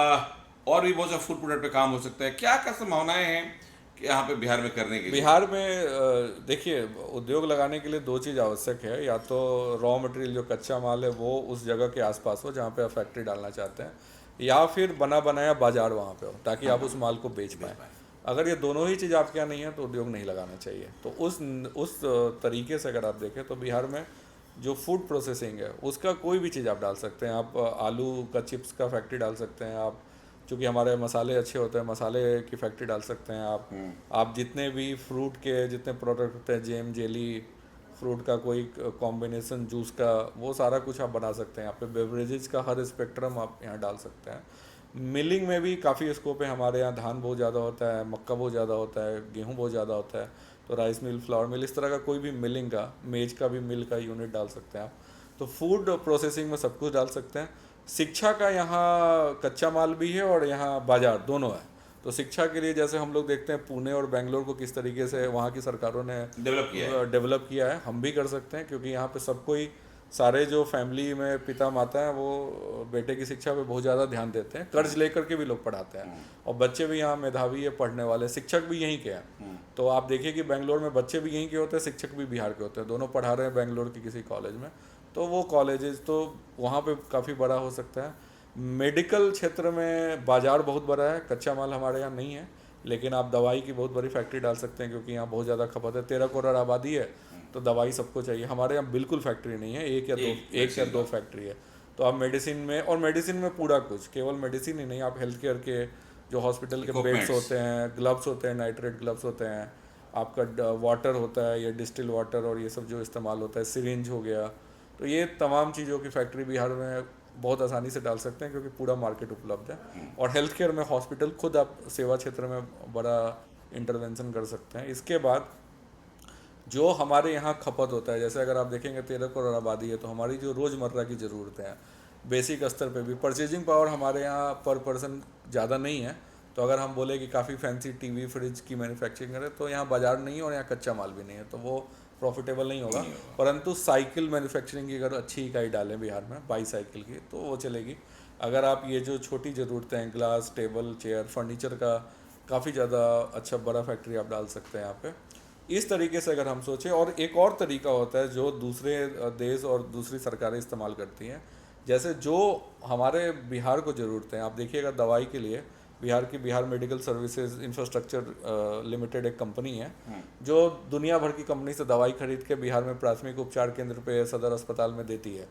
और भी बहुत सा फूड प्रोडक्ट पे काम हो सकता है। क्या क्या संभावनाएं हैं कि यहाँ पे बिहार में करने के लिए? बिहार में देखिए, उद्योग लगाने के लिए दो चीज़ आवश्यक है, या तो रॉ मटेरियल जो कच्चा माल है वो उस जगह के आसपास हो जहाँ पे आप फैक्ट्री डालना चाहते हैं, या फिर बना बनाया बाजार वहाँ पे हो, ताकि आप उस माल को बेच पाएँ। अगर ये दोनों ही चीज़ आपके यहाँ नहीं है तो उद्योग नहीं लगाना चाहिए। तो उस तरीके से अगर आप देखें तो बिहार में जो फूड प्रोसेसिंग है उसका कोई भी चीज़ आप डाल सकते हैं। आप आलू का चिप्स का फैक्ट्री डाल सकते हैं, आप चूँकि हमारे मसाले अच्छे होते हैं, मसाले की फैक्ट्री डाल सकते हैं आप जितने भी फ्रूट के जितने प्रोडक्ट होते हैं, जेम, जेली, फ्रूट का कोई कॉम्बिनेशन, जूस का, वो सारा कुछ आप बना सकते हैं। यहाँ पे बेवरेजेस का हर स्पेक्ट्रम आप यहाँ डाल सकते हैं। मिलिंग में भी काफ़ी स्कोप है, हमारे यहाँ धान बहुत ज़्यादा होता है, मक्का बहुत ज़्यादा होता है, गेहूँ बहुत ज़्यादा होता है, तो राइस मिल, फ्लावर मिल, इस तरह का कोई भी मिलिंग का, मेज का भी मिल का यूनिट डाल सकते हैं आप। तो फूड प्रोसेसिंग में सब कुछ डाल सकते हैं। शिक्षा का यहाँ कच्चा माल भी है और यहाँ बाजार दोनों है। तो शिक्षा के लिए जैसे हम लोग देखते हैं पुणे और बेंगलोर को किस तरीके से वहाँ की सरकारों ने डेवलप किया है, हम भी कर सकते हैं, क्योंकि यहाँ पे सबको ही, सारे जो फैमिली में पिता माता हैं वो बेटे की शिक्षा पे बहुत ज़्यादा ध्यान देते हैं, कर्ज लेकर के भी लोग पढ़ाते हैं, और बच्चे भी यहाँ मेधावी है, पढ़ने वाले, शिक्षक भी यहीं के हैं। तो आप देखिए कि बेंगलोर में बच्चे भी यहीं के होते हैं, शिक्षक भी बिहार के होते हैं, दोनों पढ़ा रहे हैं बेंगलोर के किसी कॉलेज में। तो वो कॉलेजेस तो वहाँ पे काफ़ी बड़ा हो सकता है। मेडिकल क्षेत्र में बाज़ार बहुत बड़ा है, कच्चा माल हमारे यहाँ नहीं है, लेकिन आप दवाई की बहुत बड़ी फैक्ट्री डाल सकते हैं, क्योंकि यहाँ बहुत ज़्यादा खपत है, 13 करोड़ आबादी है, तो दवाई सबको चाहिए। हमारे यहाँ बिल्कुल फैक्ट्री नहीं है, एक या दो फैक्ट्री है। तो आप मेडिसिन में, और मेडिसिन में पूरा कुछ, केवल मेडिसिन ही नहीं, आप हेल्थ केयर के जो हॉस्पिटल के बेड्स होते हैं, ग्लव्स होते हैं, नाइट्रेट ग्लव्स होते हैं, आपका वाटर होता है, ये डिस्टिल वाटर और ये सब जो इस्तेमाल होता है, सिरिंज हो गया, तो ये तमाम चीज़ों की फैक्ट्री बिहार में बहुत आसानी से डाल सकते हैं, क्योंकि पूरा मार्केट उपलब्ध है। और हेल्थ केयर में हॉस्पिटल खुद, आप सेवा क्षेत्र में बड़ा इंटरवेंशन कर सकते हैं। इसके बाद जो हमारे यहाँ खपत होता है, जैसे अगर आप देखेंगे 13 करोड़ आबादी है, तो हमारी जो रोज़मर्रा की ज़रूरतें हैं, बेसिक स्तर पे भी परचेजिंग पावर हमारे यहाँ पर पर्सन ज़्यादा नहीं है। तो अगर हम बोले कि काफ़ी फैंसी टीवी फ्रिज की मैन्युफैक्चरिंग करें, तो यहाँ बाज़ार नहीं है और यहाँ कच्चा माल भी नहीं है, तो वो प्रॉफिटेबल नहीं होगा। परंतु साइकिल मैन्युफैक्चरिंग की अगर अच्छी इकाई डालें बिहार में, बाईसाइकिल की, तो वो चलेगी। अगर आप ये जो छोटी ज़रूरतें हैं, ग्लास, टेबल, चेयर, फर्नीचर का काफ़ी ज़्यादा अच्छा बड़ा फैक्ट्री आप डाल सकते हैं यहाँ पे। इस तरीके से अगर हम सोचें, और एक और तरीका होता है जो दूसरे देश और दूसरी सरकारें इस्तेमाल करती हैं, जैसे जो हमारे बिहार को ज़रूरत है, आप देखिएगा दवाई के लिए Bihar medical services infrastructure limited एक कंपनी है, जो दुनिया भर की कंपनी से दवाई खरीद के बिहार में प्राथमिक उपचार केंद्र पे, सदर अस्पताल में देती है।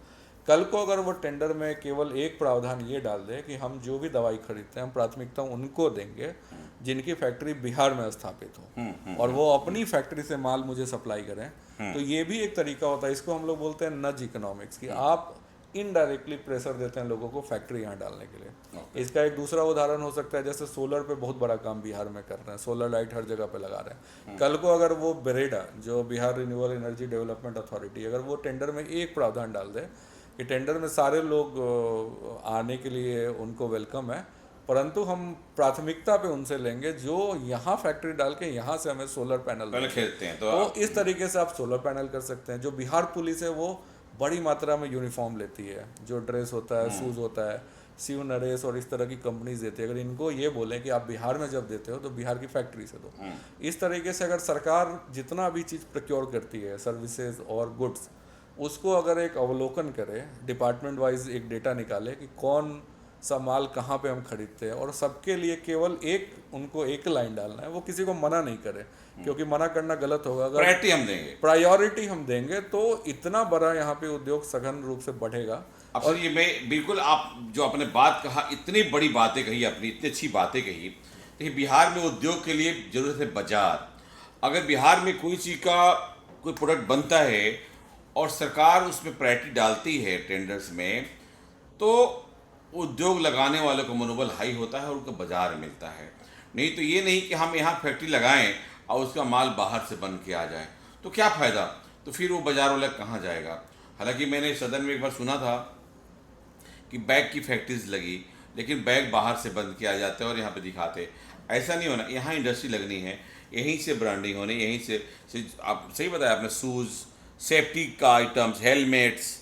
कल को अगर वो टेंडर में केवल एक प्रावधान ये डाल दे कि हम जो भी दवाई खरीदते हैं, हम प्राथमिकता उनको देंगे जिनकी फैक्ट्री बिहार में स्थापित हो, और वो अपनी फैक्ट्री से माल मुझे सप्लाई करें, तो ये भी एक तरीका होता है। इसको हम लोग बोलते हैं नज इकोनॉमिक्स, कि आप इनडायरेक्टली प्रेशर देते हैं लोगों को फैक्ट्री यहाँ डालने के लिए। इसका एक दूसरा उदाहरण हो सकता है, जैसे सोलर पे बहुत बड़ा काम बिहार में कर रहे हैं, सोलर लाइट हर जगह पे लगा रहे हैं। कल को अगर वो बेरेडा, जो Bihar renewable energy development authority, अगर वो टेंडर में एक प्रावधान डाल दे कि टेंडर में सारे लोग आने के लिए उनको वेलकम है, परंतु हम प्राथमिकता पे उनसे लेंगे जो यहाँ फैक्ट्री डाल के यहाँ से हमें सोलर पैनल खरीदते हैं, तो इस तरीके से आप सोलर पैनल कर सकते हैं। जो बिहार पुलिस है वो बड़ी मात्रा में यूनिफॉर्म लेती है, जो ड्रेस होता है, शूज़ होता है, शिव नरेश और इस तरह की कंपनीज देती है। अगर इनको ये बोलें कि आप बिहार में जब देते हो तो बिहार की फैक्ट्री से दो। इस तरीके से अगर सरकार जितना भी चीज़ प्रोक्योर करती है, सर्विसेज और गुड्स, उसको अगर एक अवलोकन करे, डिपार्टमेंट वाइज एक डेटा निकाले कि कौन सा माल कहाँ पे हम खरीदते हैं, और सबके लिए केवल एक, उनको एक लाइन डालना है, वो किसी को मना नहीं करे, क्योंकि मना करना गलत होगा। अगर प्रायोरिटी हम देंगे तो इतना बड़ा यहाँ पे उद्योग सघन रूप से बढ़ेगा। और ये मैं बिल्कुल, आप जो आपने बात कहा, इतनी बड़ी बातें कही अपनी, इतनी अच्छी बातें कही। देखिए, बिहार में उद्योग के लिए जरूरत है बाजार। अगर बिहार में कोई चीज़ का कोई प्रोडक्ट बनता है और सरकार उसमें प्रायोरिटी डालती है टेंडर्स में, तो उद्योग लगाने वालों का मनोबल हाई होता है और उनको बाजार मिलता है। नहीं तो ये नहीं कि हम यहाँ फैक्ट्री लगाएं और उसका माल बाहर से बन के आ जाए, तो क्या फ़ायदा, तो फिर वो बाजार वाला कहाँ जाएगा। हालांकि मैंने सदन में एक बार सुना था कि बैग की फैक्ट्रीज लगी, लेकिन बैग बाहर से बंद किया जाते हैं और यहाँ पे दिखाते। ऐसा नहीं होना, यहाँ इंडस्ट्री लगनी है, यहीं से ब्रांडिंग होनी, यहीं से आप सही बताया आपने, शूज़, सेफ्टी का आइटम्स, हेलमेट्स,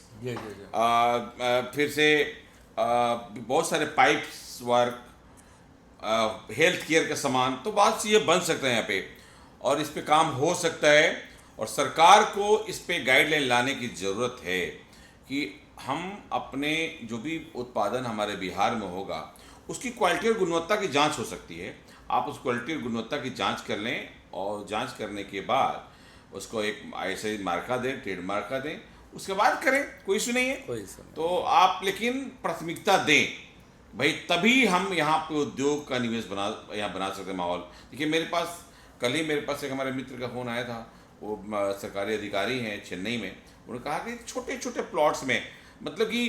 फिर से बहुत सारे पाइप्स वर्क, हेल्थ केयर का सामान, तो बहुत चीज़ें बन सकते हैं यहाँ पे, और इस पे काम हो सकता है। और सरकार को इस पे गाइडलाइन लाने की ज़रूरत है कि हम अपने जो भी उत्पादन हमारे बिहार में होगा, उसकी क्वालिटी और गुणवत्ता की जांच हो सकती है। आप उस क्वालिटी और गुणवत्ता की जांच कर लें, और जांच करने के बाद उसको एक ऐसे मार्का दें, ट्रेड मार्का दें, उसके बाद करें, कोई इशू नहीं है। तो आप लेकिन प्राथमिकता दें भाई, तभी हम यहाँ पे उद्योग का निवेश बना सकते माहौल। देखिए, कल ही मेरे पास एक हमारे मित्र का फ़ोन आया था, वो सरकारी अधिकारी हैं चेन्नई में। उन्होंने कहा कि छोटे छोटे प्लॉट्स में, मतलब कि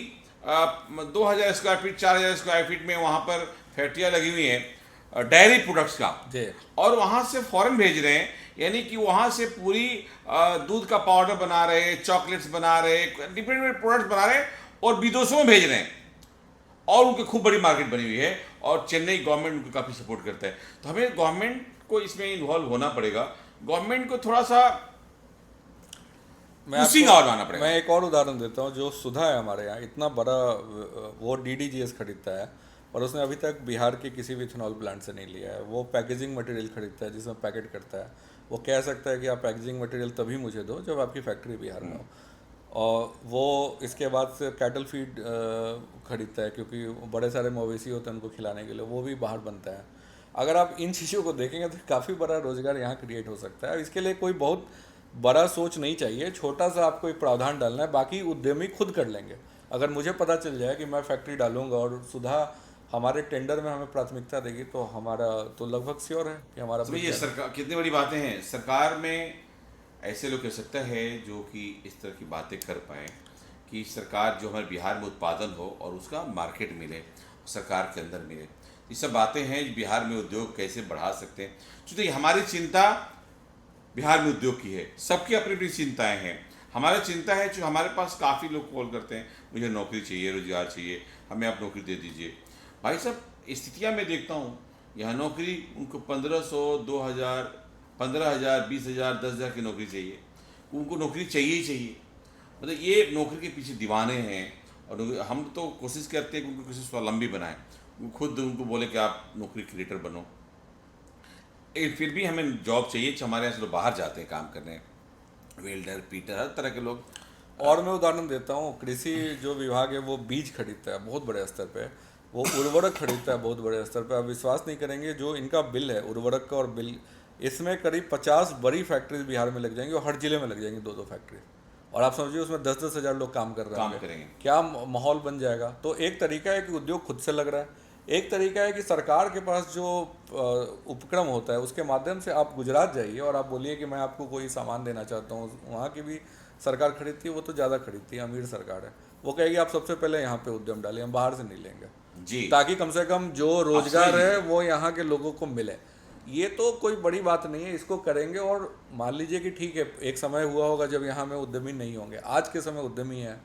2000 स्क्वायर फीट, 4000 स्क्वायर फीट में वहाँ पर फैक्ट्रियाँ लगी हुई हैं, डेयरी प्रोडक्ट्स का, जी। और वहाँ से फॉरेन भेज रहे हैं, यानी कि वहाँ से पूरी दूध का पाउडर बना रहे, चॉकलेट्स बना रहे, डिफरेंट डिफरेंट प्रोडक्ट्स बना रहे और विदेशों में भेज रहे हैं, और उनकी खूब बड़ी मार्केट बनी हुई है, और चेन्नई गवर्नमेंट उनको काफ़ी सपोर्ट करता है। तो हमें गवर्नमेंट को इसमें इन्वॉल्व होना पड़ेगा, गवर्नमेंट को थोड़ा सा पुशिंग और लाना पड़ेगा। मैं एक और उदाहरण देता हूँ। जो सुधा है हमारे यहाँ, इतना बड़ा वो डीडीजीएस खरीदता है, और उसने अभी तक बिहार के किसी भी इथेनॉल प्लांट से नहीं लिया है। वो पैकेजिंग मटेरियल खरीदता है जिसमें पैकेट करता है। वो कह सकता है कि आप पैकेजिंग मटेरियल तभी मुझे दो जब आपकी फैक्ट्री बिहार में हो। और वो इसके बाद से कैटल फीड खरीदता है, क्योंकि बड़े सारे मवेशी होते हैं उनको खिलाने के लिए, वो भी बाहर बनता है। अगर आप इन चीज़ों को देखेंगे तो काफ़ी बड़ा रोजगार यहाँ क्रिएट हो सकता है। इसके लिए कोई बहुत बड़ा सोच नहीं चाहिए, छोटा सा आपको एक प्रावधान डालना है, बाकी उद्यमी खुद कर लेंगे। अगर मुझे पता चल जाए कि मैं फैक्ट्री डालूंगा और सुधा हमारे टेंडर में हमें प्राथमिकता देगी, तो हमारा तो लगभग श्योर है कि हमारा तो ये सरकार कितनी बड़ी बातें हैं। सरकार में ऐसे लोग कह सकता है जो कि इस तरह की बातें कर पाए कि सरकार जो हमारे बिहार में उत्पादन हो और उसका मार्केट मिले, सरकार के अंदर मिले। ये सब बातें हैं बिहार में उद्योग कैसे बढ़ा सकते हैं। क्योंकि हमारी चिंता बिहार में उद्योग की है, सबकी अपनी अपनी चिंताएं हैं। हमारी चिंता है, जो हमारे पास काफ़ी लोग कॉल करते हैं, मुझे नौकरी चाहिए, रोजगार चाहिए, हमें आप नौकरी दे दीजिए। भाई साहब, स्थितियाँ मैं देखता हूँ यहाँ नौकरी उनको 1500, 2000, 15,000, 20,000, 10,000 की नौकरी चाहिए। उनको नौकरी चाहिए ही चाहिए। मतलब ये नौकरी के पीछे दीवाने हैं, और हम तो कोशिश करते हैं कि उनको किसी स्वावलंबी बनाएं, खुद उनको बोले कि आप नौकरी क्रिएटर बनो। फिर भी हमें जॉब चाहिए। हमारे यहाँ से लोग बाहर जाते हैं काम करने, वेल्डर, पीटर, हर तरह के लोग। और मैं उदाहरण देता हूँ, कृषि जो विभाग है वो बीज खरीदता है बहुत बड़े स्तर पे, वो उर्वरक खरीदता है बहुत बड़े स्तर पे। आप विश्वास नहीं करेंगे, जो इनका बिल है उर्वरक का और बिल, इसमें करीब 50 बड़ी फैक्ट्रीज बिहार में लग जाएंगी, और हर जिले में लग जाएंगी 2-2 फैक्ट्री। और आप समझिए उसमें 10-10 हज़ार लोग काम कर रहे काम होंगे, करेंगे। क्या माहौल बन जाएगा। तो एक तरीका है कि उद्योग खुद से लग रहा है, एक तरीका है कि सरकार के पास जो उपक्रम होता है उसके माध्यम से आप गुजरात जाइए और आप बोलिए कि मैं आपको कोई सामान देना चाहता हूँ। वहाँ की भी सरकार खरीदती है, वो तो ज़्यादा खरीदती है, अमीर सरकार है। वो कहेगी आप सबसे पहले यहाँ पे उद्यम डालिए, हम बाहर से नहीं लेंगे, जी, ताकि कम से कम जो रोजगार सही है वो यहाँ के लोगों को मिले। ये तो कोई बड़ी बात नहीं है, इसको करेंगे। और मान लीजिए कि ठीक है, एक समय हुआ होगा जब यहाँ में उद्यमी नहीं होंगे, आज के समय उद्यमी है,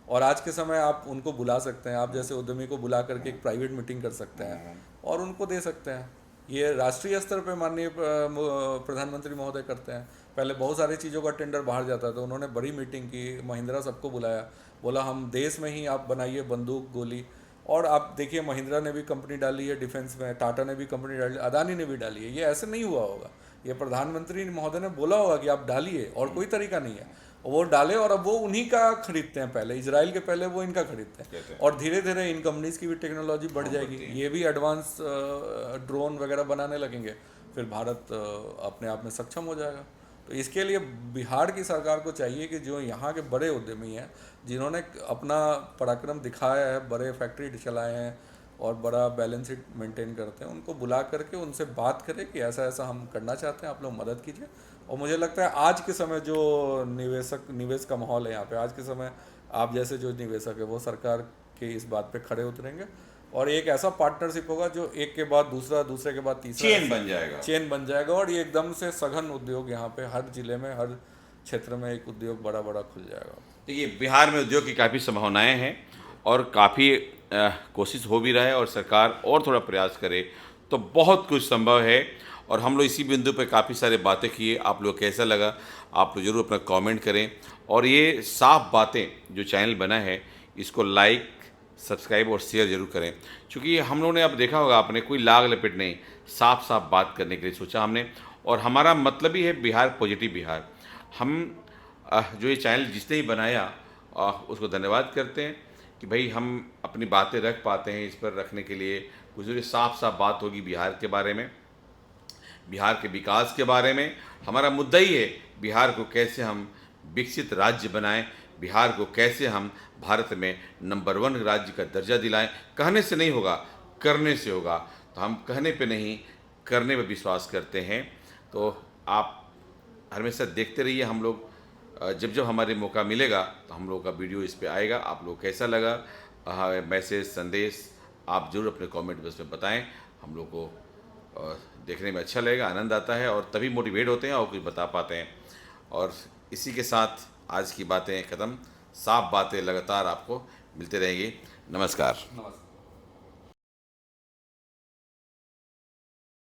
और आज के समय आप उनको बुला सकते हैं, आप जैसे उद्यमी को बुला करके एक प्राइवेट मीटिंग कर सकते हैं और उनको दे सकते हैं। ये राष्ट्रीय स्तर पे माननीय प्रधानमंत्री महोदय करते हैं। पहले बहुत सारी चीज़ों का टेंडर बाहर जाता था, उन्होंने बड़ी मीटिंग की, महिंद्रा सबको बुलाया, बोला हम देश में ही आप बनाइए बंदूक गोली। और आप देखिए महिंद्रा ने भी कंपनी डाली है डिफेंस में, टाटा ने भी कंपनी डाली, अदानी ने भी डाली है। ये ऐसे नहीं हुआ होगा, ये प्रधानमंत्री महोदय ने बोला होगा कि आप डालिए, और कोई तरीका नहीं है। वो डाले, और अब वो उन्हीं का खरीदते हैं। पहले इजराइल के पहले वो इनका खरीदते हैं, और धीरे धीरे इन कंपनीज की भी टेक्नोलॉजी बढ़ जाएगी, ये भी एडवांस ड्रोन वगैरह बनाने लगेंगे, फिर भारत अपने आप में सक्षम हो जाएगा। तो इसके लिए बिहार की सरकार को चाहिए कि जो यहाँ के बड़े उद्यमी हैं, जिन्होंने अपना पराक्रम दिखाया है, बड़े फैक्ट्री चलाए हैं और बड़ा बैलेंस शीट मेंटेन करते हैं, उनको बुला करके उनसे बात करें कि ऐसा ऐसा हम करना चाहते हैं, आप लोग मदद कीजिए। और मुझे लगता है आज के समय जो निवेश का माहौल है यहाँ पे, आज के समय आप जैसे जो निवेशक है वो सरकार के इस बात पे खड़े उतरेंगे, और एक ऐसा पार्टनरशिप होगा जो एक के बाद दूसरा, दूसरे के बाद तीसरा चेन बन जाएगा, और ये एकदम से सघन उद्योग यहाँ पे हर जिले में, हर क्षेत्र में एक उद्योग बड़ा बड़ा खुल जाएगा। देखिए, बिहार में उद्योग की काफ़ी संभावनाएं हैं, और काफ़ी कोशिश हो भी रहा है, और सरकार और थोड़ा प्रयास करे तो बहुत कुछ संभव है। और हम लोग इसी बिंदु पर काफ़ी सारे बातें किए। आप लोग कैसा लगा, आप लोग ज़रूर अपना कमेंट करें, और ये साफ बातें जो चैनल बना है इसको लाइक, सब्सक्राइब और शेयर जरूर करें। क्योंकि हम लोगों ने अब देखा होगा, आपने कोई लाग लपेट नहीं, साफ साफ बात करने के लिए सोचा हमने, और हमारा मतलब ही है बिहार पॉजिटिव बिहार। हम जो ये चैनल जिसने ही बनाया उसको धन्यवाद करते हैं कि भाई हम अपनी बातें रख पाते हैं। इस पर रखने के लिए कुछ साफ साफ बात होगी बिहार के बारे में, बिहार के विकास के बारे में। हमारा मुद्दा ही है बिहार को कैसे हम विकसित राज्य बनाएं, बिहार को कैसे हम भारत में नंबर 1 राज्य का दर्जा दिलाएं। कहने से नहीं होगा, करने से होगा। तो हम कहने पे नहीं, करने पे विश्वास करते हैं। तो आप हमेशा देखते रहिए। हम लोग जब जब हमारे मौका मिलेगा तो हम लोग का वीडियो इस पे आएगा। आप लोग कैसा लगा, मैसेज, संदेश आप जरूर अपने कमेंट बॉक्स में बताएं। हम लोग को और देखने में अच्छा लगेगा, आनंद आता है और तभी मोटिवेट होते हैं और कुछ बता पाते हैं। और इसी के साथ आज की बातें ख़त्म। साफ बातें लगातार आपको मिलते रहेंगी। नमस्कार। नमस्कार।